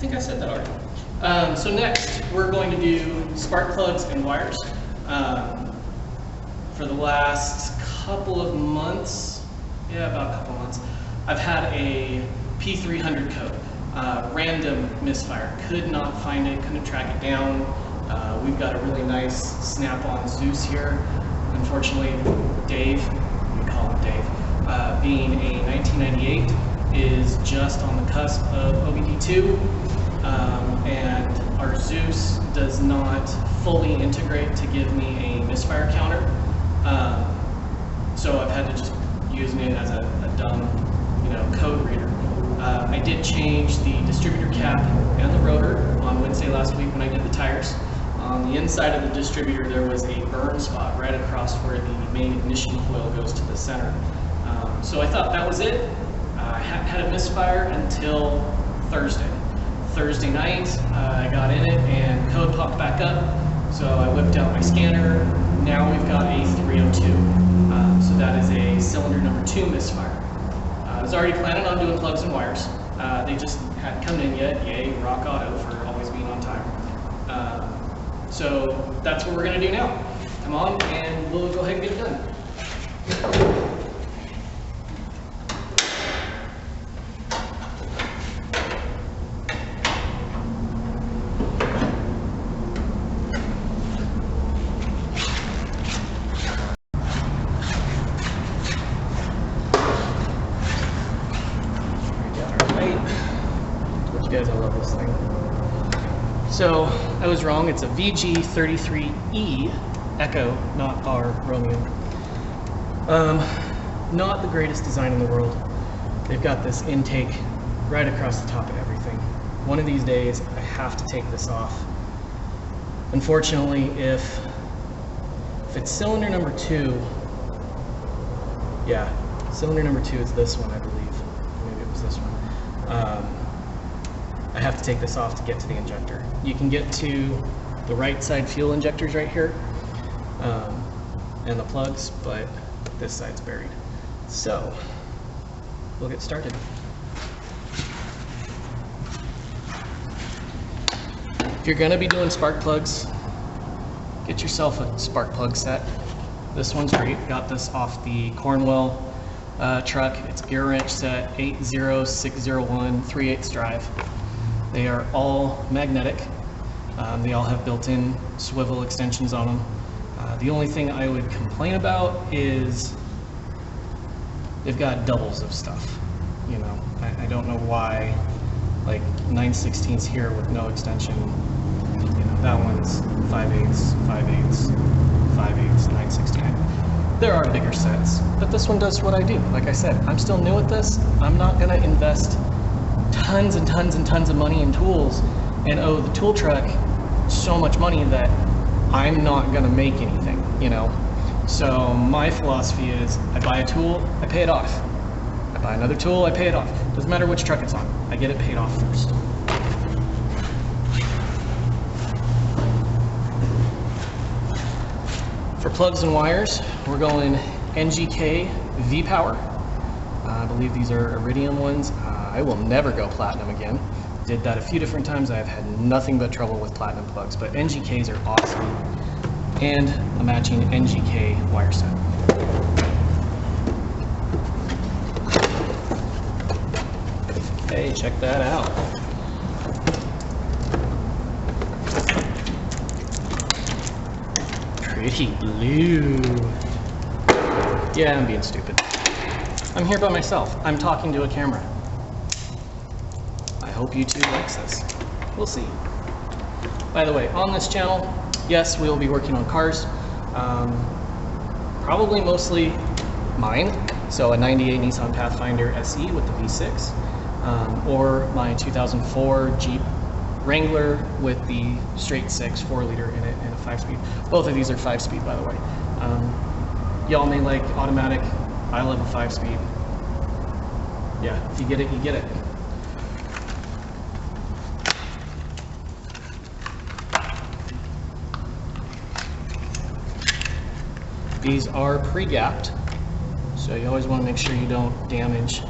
think I said that already. So next, we're going to do spark plugs and wires. For the last couple of months, about a couple of months, I've had a P300 code, random misfire. Could not find it, couldn't track it down. We've got a really nice snap-on Zeus here. Unfortunately, Dave, we call him Dave, being a 1998, is just on the cusp of OBD2, and our Zeus does not fully integrate to give me a misfire counter. So I've had to just use it as a dumb, code reader. I did change the distributor cap and the rotor on Wednesday last week when I did the tires. On the inside of the distributor, there was a burn spot right across where the main ignition coil goes to the center. So I thought that was it. I had a misfire until Thursday. Thursday night, I got in it and code popped back up. So I whipped out my scanner. Now we've got a 302. So that is a cylinder number 2 misfire. I was already planning on doing plugs and wires. They just hadn't come in yet. Yay, Rock Auto for always being on time. So that's what we're going to do now. Come on, and we'll go ahead and get it done. Guys, I love this thing. So I was wrong. It's a VG33E Echo, not R Romeo. Not the greatest design in the world. They've got this intake right across the top of everything. One of these days, I have to take this off. Unfortunately, if it's cylinder number 2, cylinder number 2 is this one, I believe. Maybe it was this one. I have to take this off to get to the injector. You can get to the right side fuel injectors right here, and the plugs, but this side's buried. So, we'll get started. If you're gonna be doing spark plugs, get yourself a spark plug set. This one's great. Got this off the Cornwell truck. It's gear wrench set 80601 3/8 drive. They are all magnetic. They all have built-in swivel extensions on them. The only thing I would complain about is they've got doubles of stuff. I don't know why, like 9/16 here with no extension. That one's 5/8, 5/8, 5/8, 9/16. There are bigger sets, but this one does what I do. Like I said, I'm still new at this. I'm not gonna invest tons and tons and tons of money in tools and owe the tool truck so much money that I'm not gonna make anything, So my philosophy is I buy a tool, I pay it off. I buy another tool, I pay it off. Doesn't matter which truck it's on, I get it paid off first. For plugs and wires, we're going NGK V-Power. I believe these are iridium ones. I will never go platinum again. Did that a few different times. I've had nothing but trouble with platinum plugs, but NGKs are awesome. And a matching NGK wire set. Hey, check that out. Pretty blue. Yeah, I'm being stupid. I'm here by myself. I'm talking to a camera. I hope YouTube likes this. We'll see. By the way, on this channel, yes, we will be working on cars. Probably mostly mine. So a 98 Nissan Pathfinder SE with the V6. Or my 2004 Jeep Wrangler with the straight 6 4-liter in it and a 5-speed. Both of these are 5-speed, by the way. Y'all may like automatic. I love a 5-speed. Yeah, if you get it, you get it. These are pre-gapped, so you always want to make sure you don't damage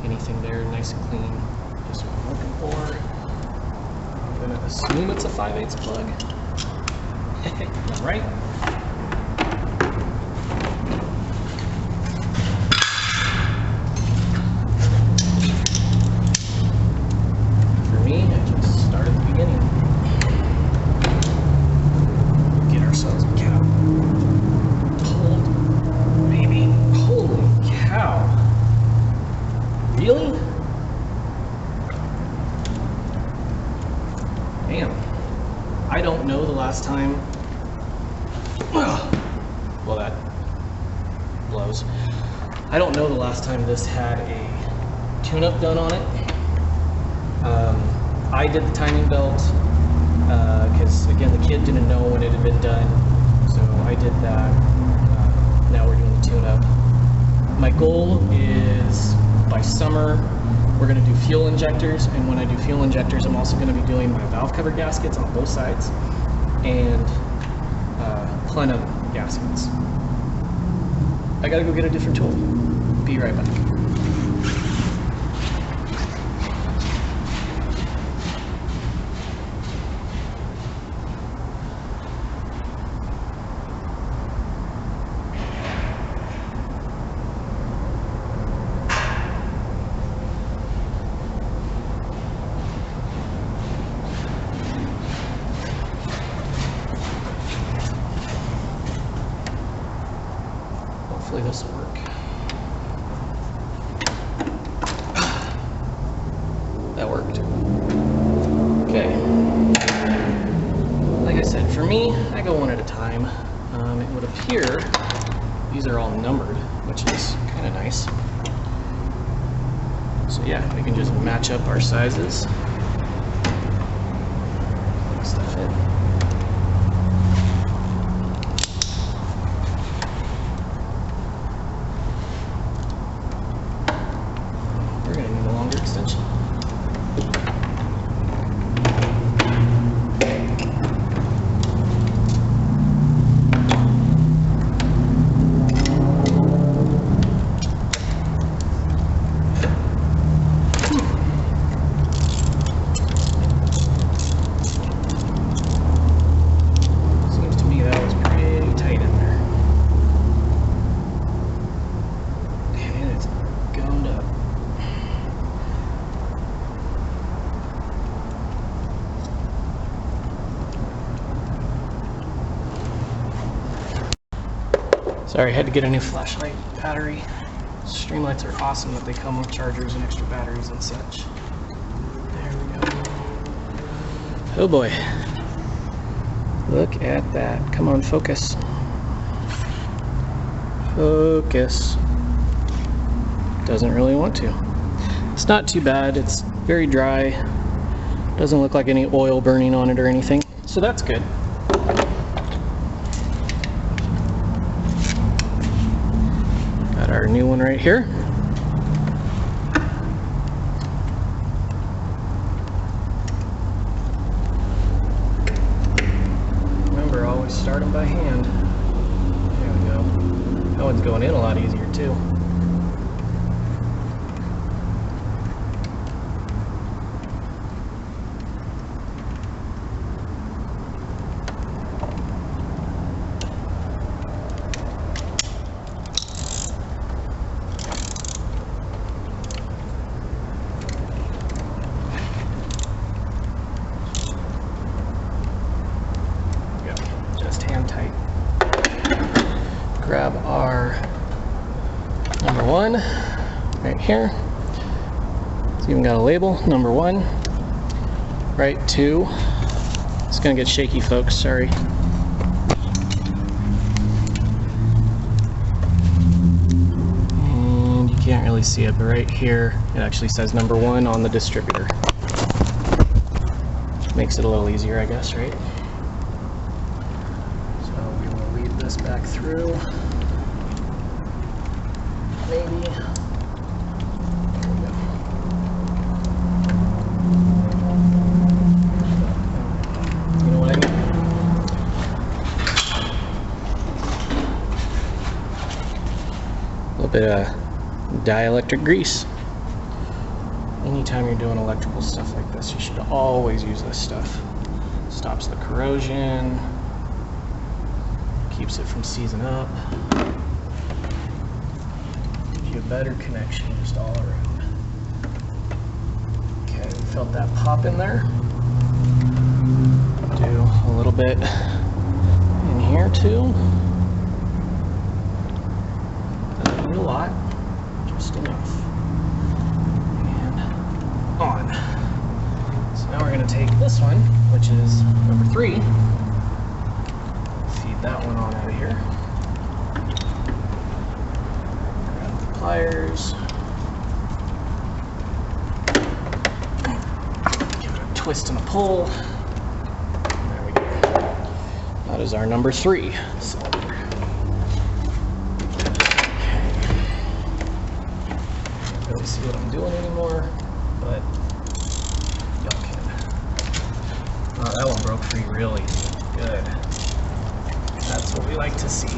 anything there. Nice and clean. Just what I'm looking for. assume it's a 5/8 plug. Right? For me, I just start at the beginning. Get ourselves a cow. Hold, baby. Holy cow. Really? Damn. I don't know the last time. Well, that blows. I don't know the last time this had a tune-up done on it. I did the timing belt because, again, the kid didn't know when it had been done, so I did that. Now we're doing the tune-up. My goal is by summer we're going to do fuel injectors, and when I do fuel injectors I'm also going to be doing my valve cover gaskets on both sides and plenum gaskets. I gotta go get a different tool. Be right back. Hopefully this will work. That worked. Okay. Like I said, for me, I go one at a time. It would appear these are all numbered, which is kind of nice. So yeah, we can just match up our sizes. Plug stuff in. We're going to need a longer extension. Seems to me that was pretty tight in there. And it's gummed up. Sorry, I had to get a new flashlight battery. Streamlights are awesome that they come with chargers and extra batteries and such. There we go. Oh boy. Look at that. Come on, focus. Focus. Doesn't really want to. It's not too bad. It's very dry. Doesn't look like any oil burning on it or anything. So that's good. Got our new one right here. Remember, always start them by hand. There we go. That one's going in a lot easier too. Hand tight. Grab our number one right here. It's even got a label, number one. Right two. It's gonna get shaky, folks, sorry. And you can't really see it, but right here it actually says number one on the distributor. Makes it a little easier, I guess, right? This back through, maybe. There we go. You know what I mean? A little bit of dielectric grease. Anytime you're doing electrical stuff like this, you should always use this stuff. stops the corrosion, keeps it from seizing up. Gives you a better connection just all around. Okay, we felt that pop in there. Do a little bit in here too. Doesn't need a lot, just enough. And on. So now we're going to take this one, which is number 3. Feed that one on out of here. Grab the pliers. Give it a twist and a pull. There we go. That is our number 3 cylinder. Can't really see what I'm doing anymore, but y'all can. Oh, that one broke free really good. That's what we like to see.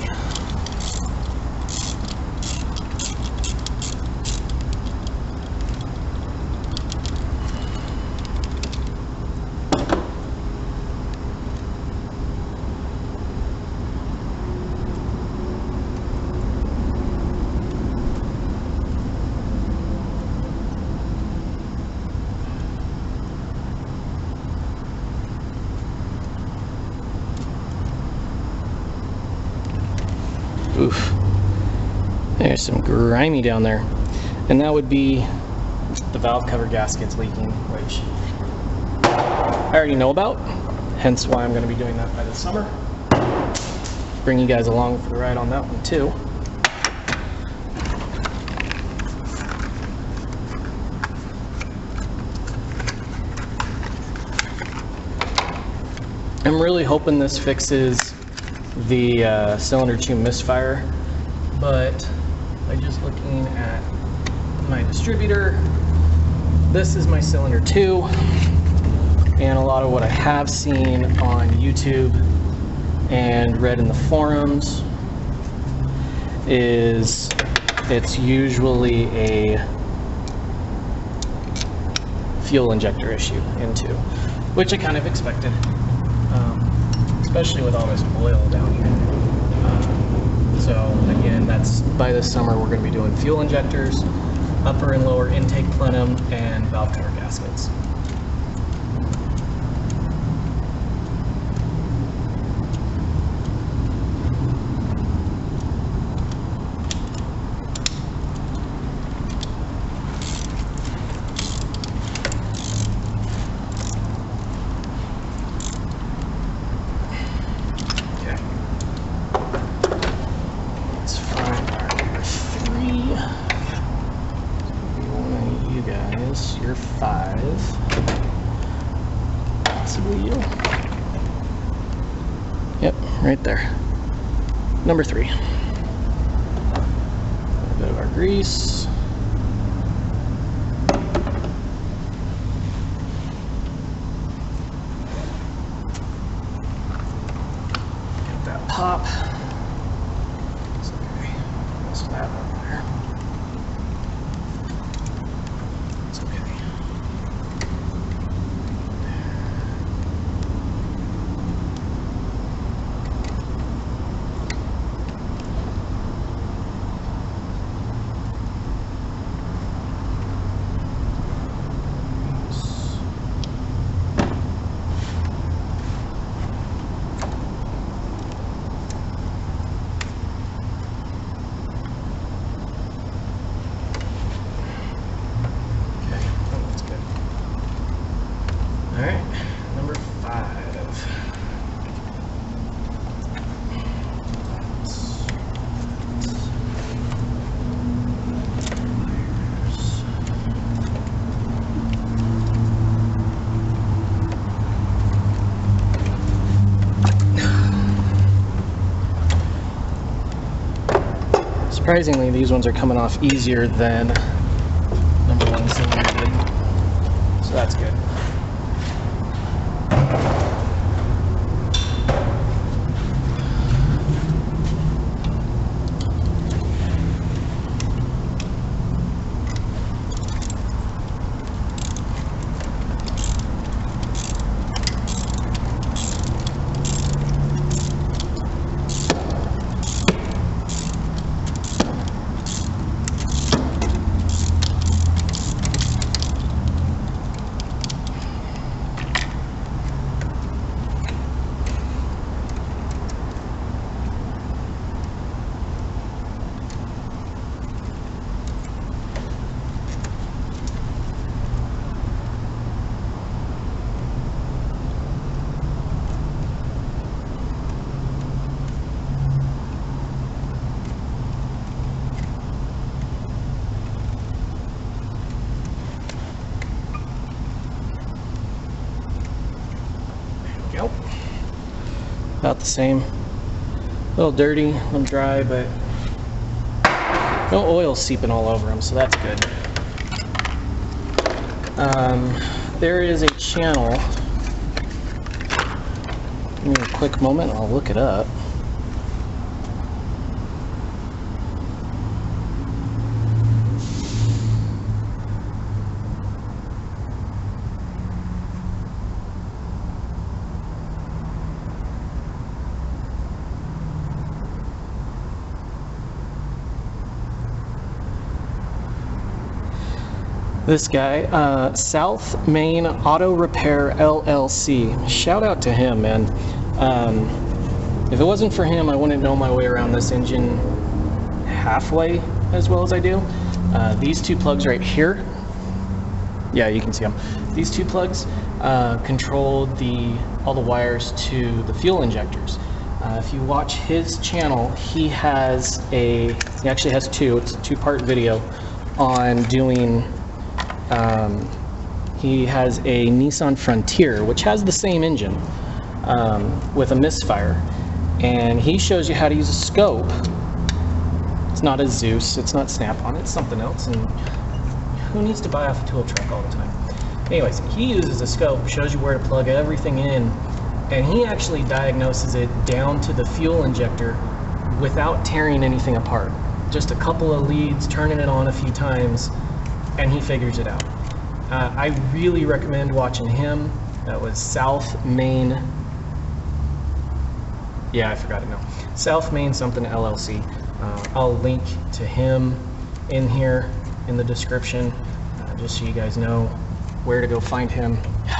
Oof. There's some grimy down there. And that would be the valve cover gaskets leaking, which I already know about, hence why I'm going to be doing that by the summer. Bring you guys along for the ride on that one too. I'm really hoping this fixes the cylinder 2 misfire, but by just looking at my distributor, this is my cylinder 2, and a lot of what I have seen on YouTube and read in the forums is it's usually a fuel injector issue in 2, which I kind of expected. Especially with all this oil down here. So again, that's by this summer we're going to be doing fuel injectors, upper and lower intake plenum, and valve cover gaskets. You're 5, possibly you. Yep, right there. Number 3. A bit of our grease. Get that pop. It's okay. Missed that one there. Alright, number 5. Surprisingly, these ones are coming off easier than number 1 cylinder did, so that's good. about the same. A little dirty, a little dry, but no oil seeping all over them, so that's good. There is a channel. Give me a quick moment, I'll look it up. This guy, South Main Auto Repair LLC. Shout out to him, man. If it wasn't for him, I wouldn't know my way around this engine halfway as well as I do. These two plugs right here, yeah, you can see them. These two plugs control all the wires to the fuel injectors. If you watch his channel, he actually has two. It's a two-part video on doing. He has a Nissan Frontier, which has the same engine with a Misfire, and he shows you how to use a scope. It's not a Zeus, it's not Snap-on, it's something else, and who needs to buy off a tool truck all the time? Anyways, he uses a scope, shows you where to plug everything in, and he actually diagnoses it down to the fuel injector without tearing anything apart. Just a couple of leads, turning it on a few times, and he figures it out. I really recommend watching him. That was South Main. Yeah, I forgot it now. South Main something LLC. I'll link to him in here in the description, just so you guys know where to go find him.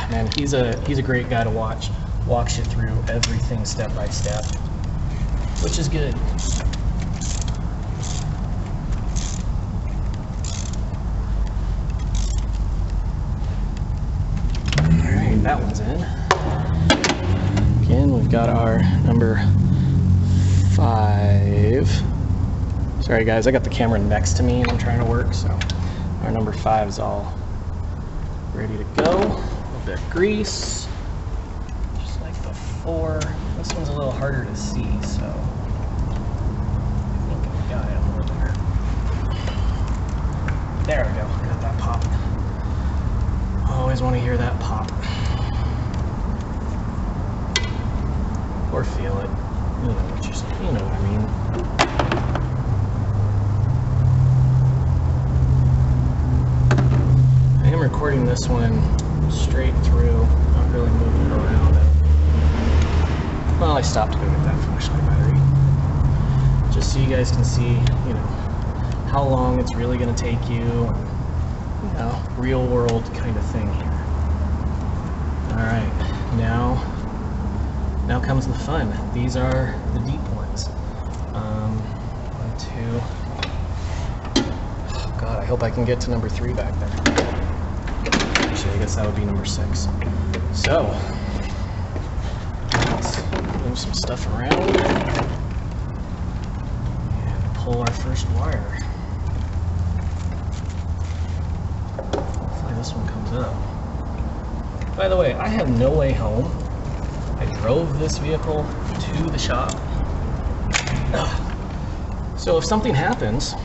Man, he's a great guy to watch. Walks you through everything step by step, which is good. That one's in. Again, we've got our number 5. Sorry guys, I got the camera next to me and I'm trying to work, so our number 5 is all ready to go. A little bit of grease, just like before. This one's a little harder to see, so I think I got it over there. There we go, got that pop. Always want to hear that pop. Or feel it. You know what you're saying. You know what I mean. I am recording this one straight through, not really moving it around. Well, I stopped to go get that flashlight battery. Just so you guys can see, you know, how long it's really going to take you, and, you know, real world kind of thing here. Alright, now comes the fun. These are the deep ones. 1, 2. Oh God, I hope I can get to number 3 back there. Actually, I guess that would be number 6. So, let's move some stuff around and pull our first wire. Hopefully this one comes up. By the way, I have no way home. I drove this vehicle to the shop. So if something happens,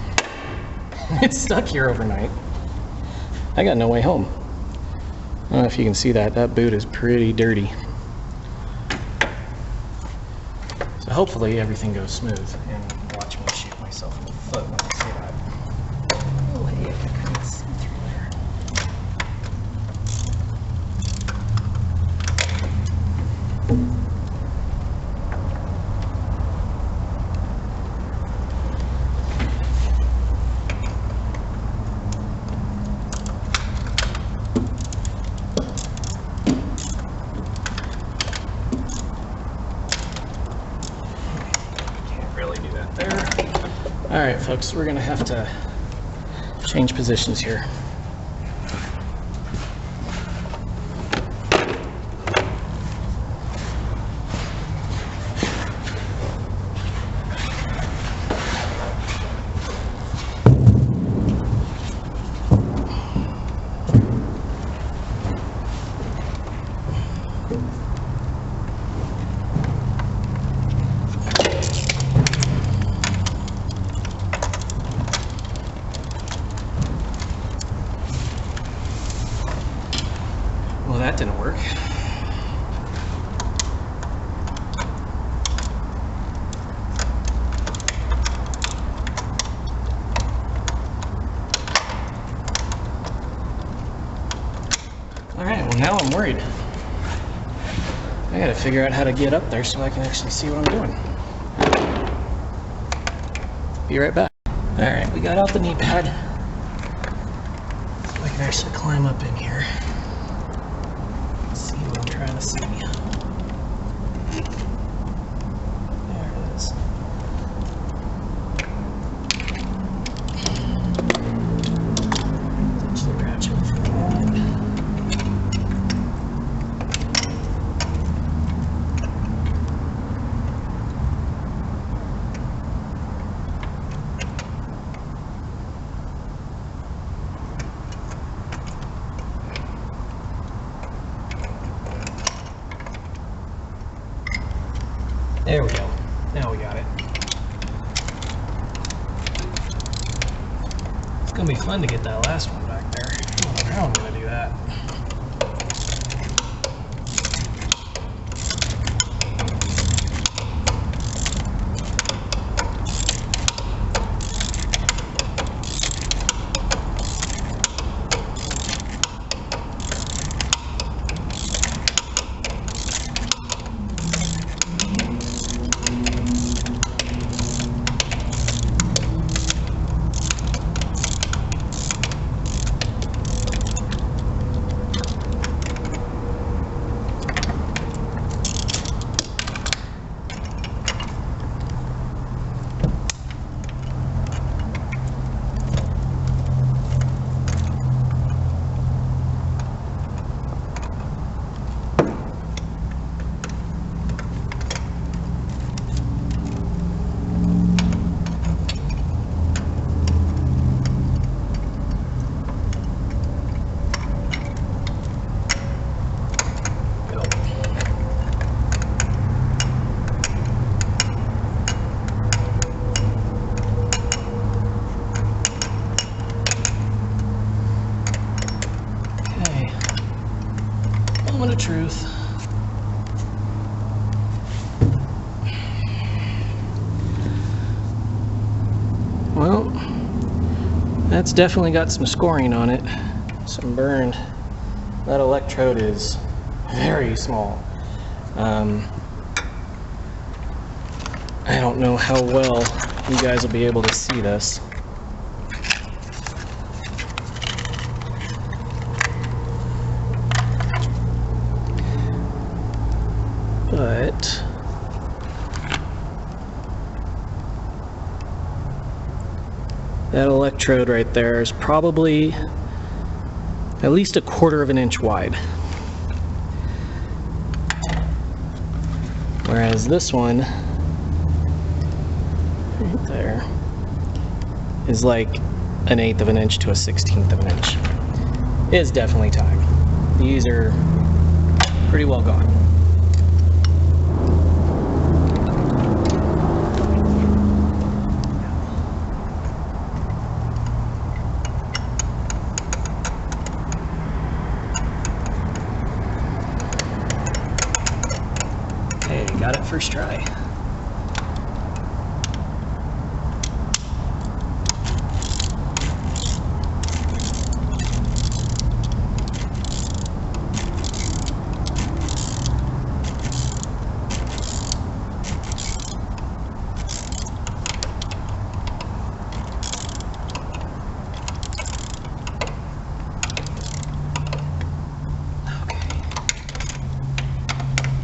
it's stuck here overnight, I got no way home. I don't know if you can see that. That boot is pretty dirty. So hopefully everything goes smooth. And watch me shoot myself in the foot when I say that. Oh, hey, I can kind of see through there. Alright folks, we're going to have to change positions here. now I'm worried. I gotta figure out how to get up there so I can actually see what I'm doing. Be right back. Alright, we got out the knee pad. So I can actually climb up in here. See what I'm trying to see. There it is. Touch the ratchet for a moment. There we go. Now we got it. It's gonna be fun to get that last one back there. I don't know how I'm gonna do that. Moment of truth. Well, that's definitely got some scoring on it. Some burned. That electrode is very small. I don't know how well you guys will be able to see this. But that electrode right there is probably at least 1/4 of an inch wide. Whereas this one right there is like 1/8 of an inch to 1/16 of an inch. It is definitely time. These are pretty well gone. Hey, got it first try.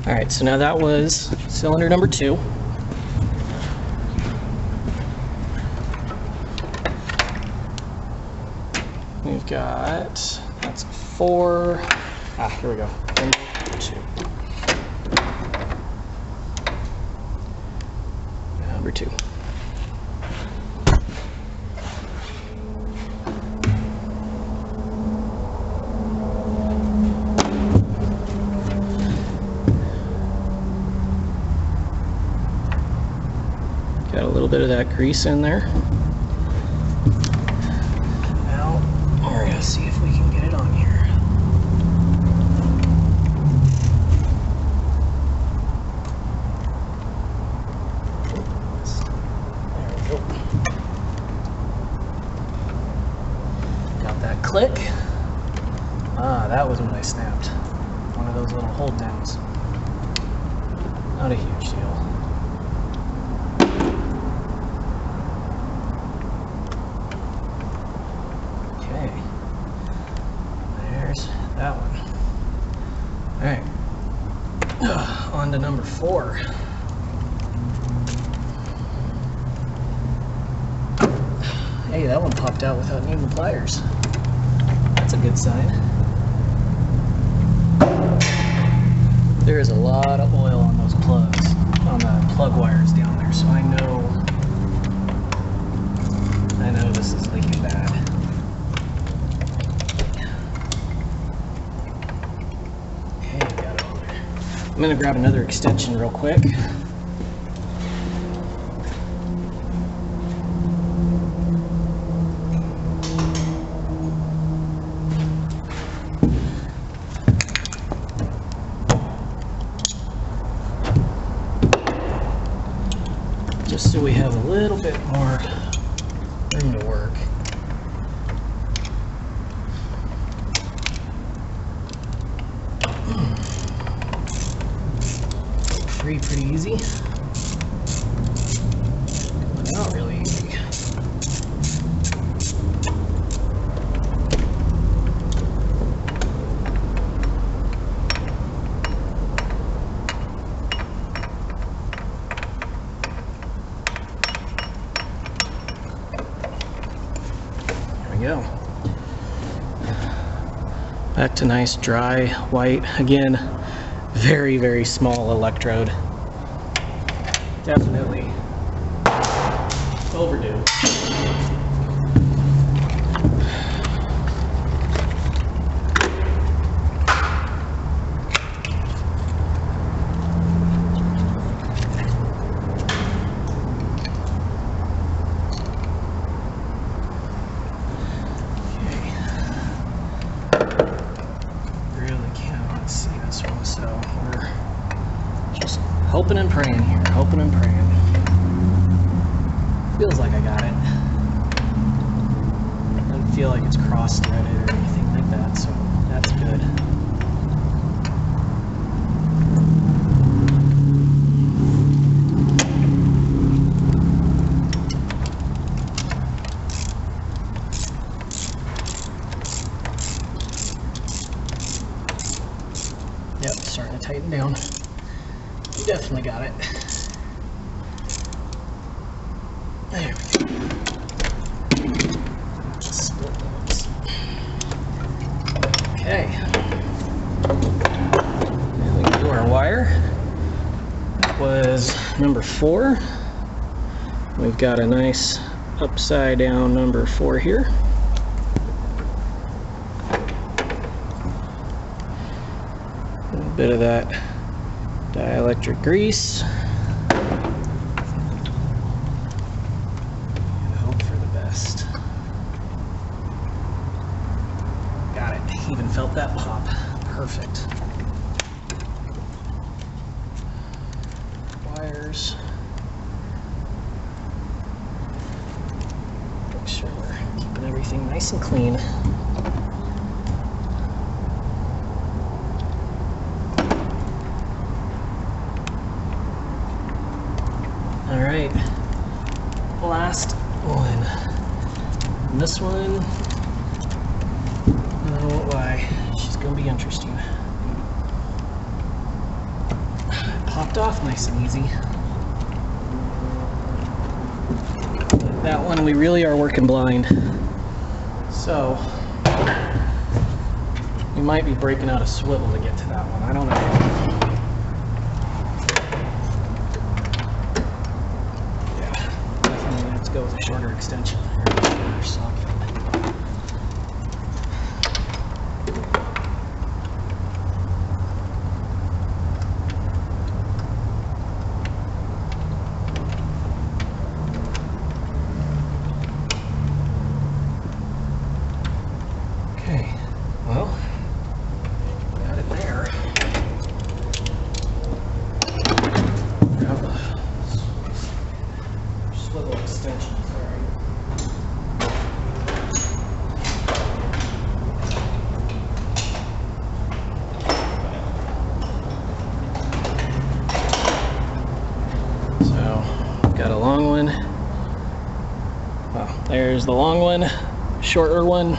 All right, so now that was cylinder number 2. We've got, that's 4, here we go, number 2. Number 2. Got a little bit of that grease in there. Now we're gonna see if we can get it on here. There we go. Got that click. Ah, that was when I snapped. those little hold downs. Not a huge deal. Okay, there's that one. All right, on to number 4. Hey, that one popped out without needing the pliers. That's a good sign. There is a lot of oil on those plugs, on the plug wires down there, so I know this is leaking bad. Okay, got it on there. I'm gonna grab another extension real quick. Just so we have a little bit more room to work. Free pretty easy. Not really easy. Go. Back to nice dry white. Again, very, very small electrode. Definitely overdue. Hoping and praying here, hoping and praying. Feels like I got it. Doesn't feel like it's cross-threaded or anything like that, so that's good. Yep, starting to tighten down. Definitely got it. There we go. Split those. Okay. Now we can do our wire. That was number 4. We've got a nice upside down number 4 here. A little bit of that dielectric grease. And hope for the best. Got it. Even felt that pop. Perfect. Wires. Make sure we're keeping everything nice and clean. All right, last one. And this one, I won't lie, she's gonna be interesting. It popped off nice and easy. That one we really are working blind. So, we might be breaking out a swivel to get to that one, I don't know. Go with a shorter extension or socket. Okay, well, got it there. Grab the swivel extension, sorry. Got a long one. Well, there's the long one, shorter one.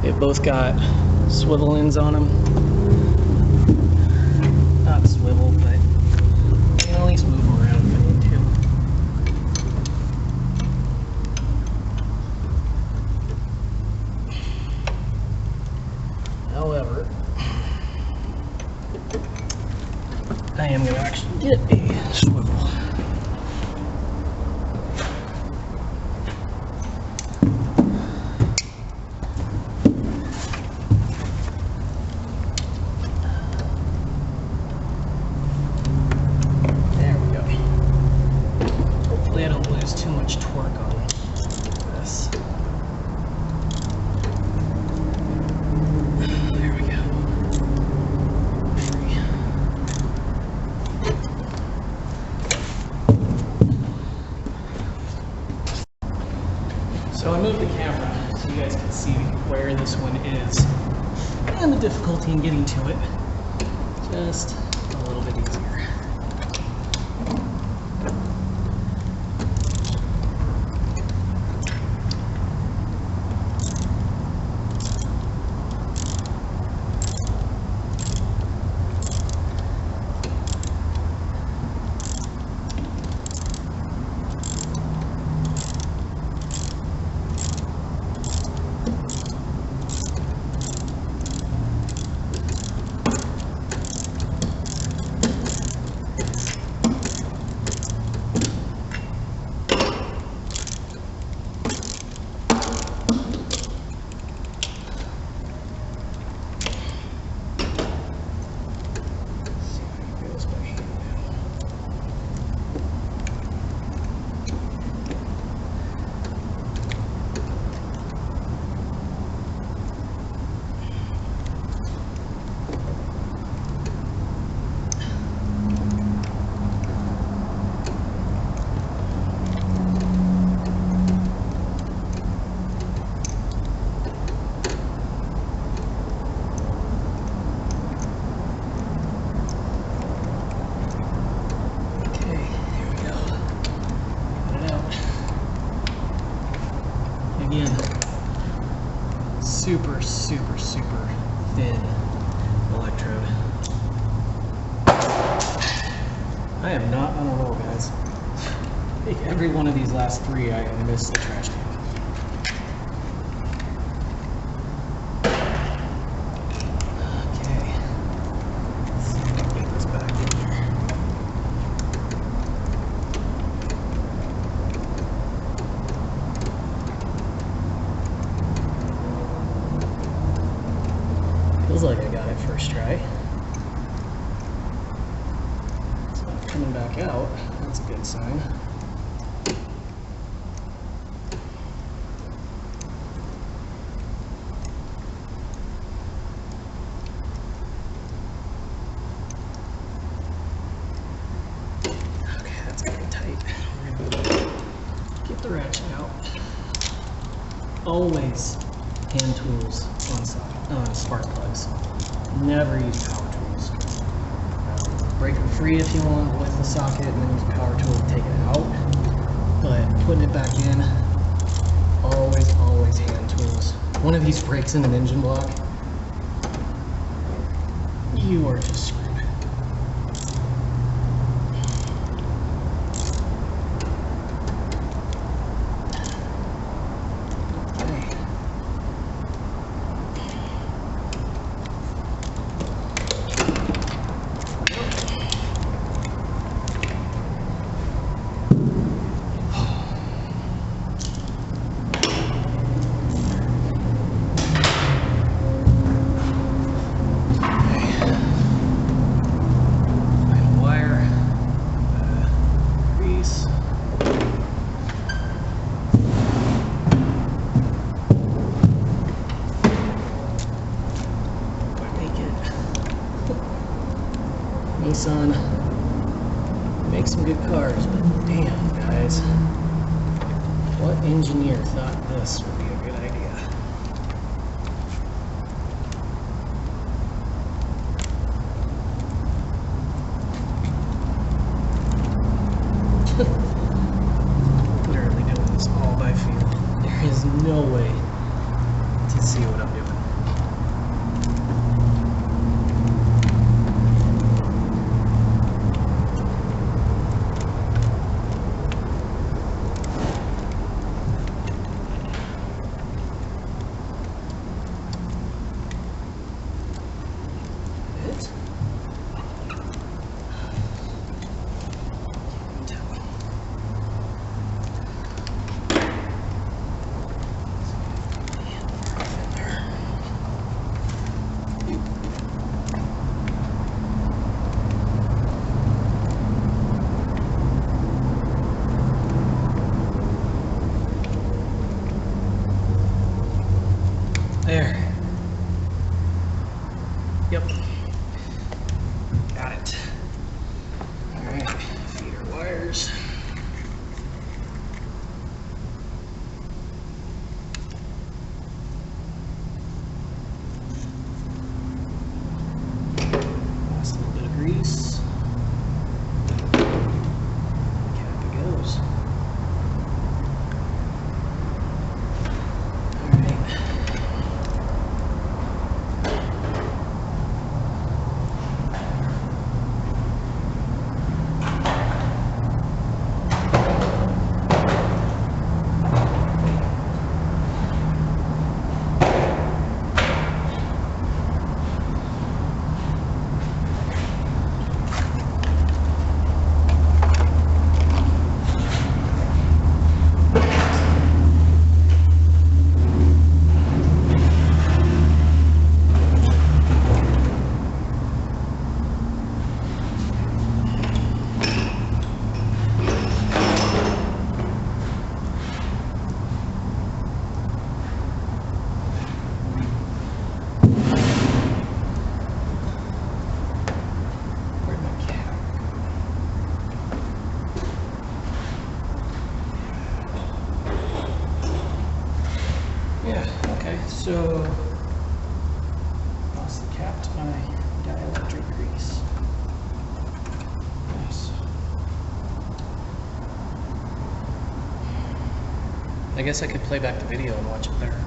They've both got swivel ends on them. Not swivel, but you can at least move them around if I need to. However, I am going to actually get a swivel. So I moved the camera so you guys can see where this one is and the difficulty in getting to it. Just a little bit easier. Again, super thin electrode. I am not on a roll, guys. I think every one of these last three I missed the trash can. Okay. Let's see if I can get this back in here. Feels like I got it first try. It's not coming back out. That's a good sign. Okay, that's getting tight. We're gonna get the ratchet out. Always hand tools on spark plugs. Never use power tools. Break them free if you want with the socket, and then use power tool to take it out. But putting it back in, always hand tools. One of these breaks in an engine block, you are just screwed. Nissan makes some good cars, but damn, guys, what engineer thought this would be a good idea? So, lost the cap to my dielectric grease. Nice. I guess I could play back the video and watch it there.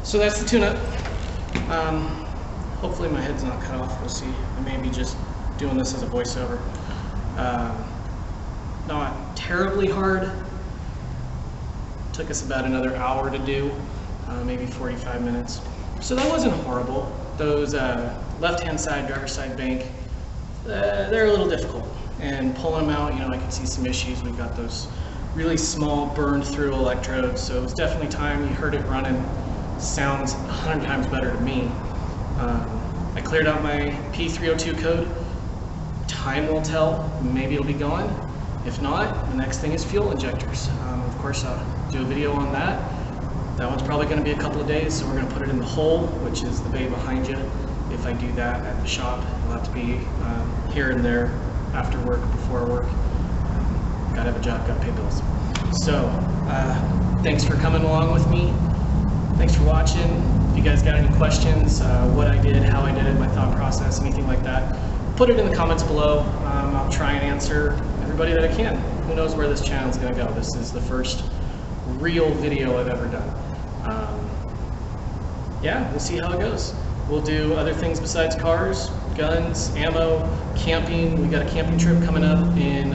So that's the tune-up. Hopefully my head's not cut off, we'll see. I may be just doing this as a voiceover. Not terribly hard. Took us about another hour to do, maybe 45 minutes. So that wasn't horrible. Those left-hand side, driver's side bank, they're a little difficult. And pulling them out, you know, I can see some issues. We've got those really small burned through electrodes, so it's definitely time. You heard it running. Sounds 100 times better to me. I cleared out my P302 code. Time will tell. Maybe it'll be gone. If not, the next thing is fuel injectors. Of course, I'll do a video on that. That one's probably going to be a couple of days, so we're going to put it in the hole, which is the bay behind you. If I do that at the shop, it'll have to be here and there, after work, before work. Gotta have a job, gotta pay bills. So, thanks for coming along with me. Thanks for watching. If you guys got any questions, what I did, how I did it, my thought process, anything like that, put it in the comments below. I'll try and answer everybody that I can. Who knows where this channel is going to go. This is the first real video I've ever done. Yeah, we'll see how it goes. We'll do other things besides cars, guns, ammo, camping. We got a camping trip coming up in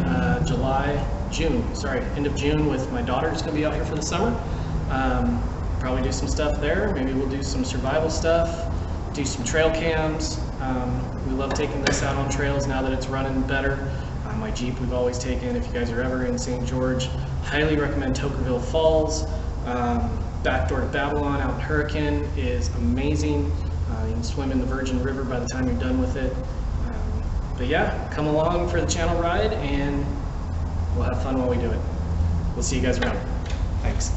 end of June with my daughter. Who's going to be out here for the summer. Probably do some stuff there. Maybe we'll do some survival stuff, do some trail cams. We love taking this out on trails now that it's running better. My Jeep we've always taken. If you guys are ever in St. George, highly recommend Tokerville Falls. Backdoor to Babylon out in Hurricane is amazing. You can swim in the Virgin River by the time you're done with it. But yeah, come along for the channel ride and we'll have fun while we do it. We'll see you guys around. Thanks.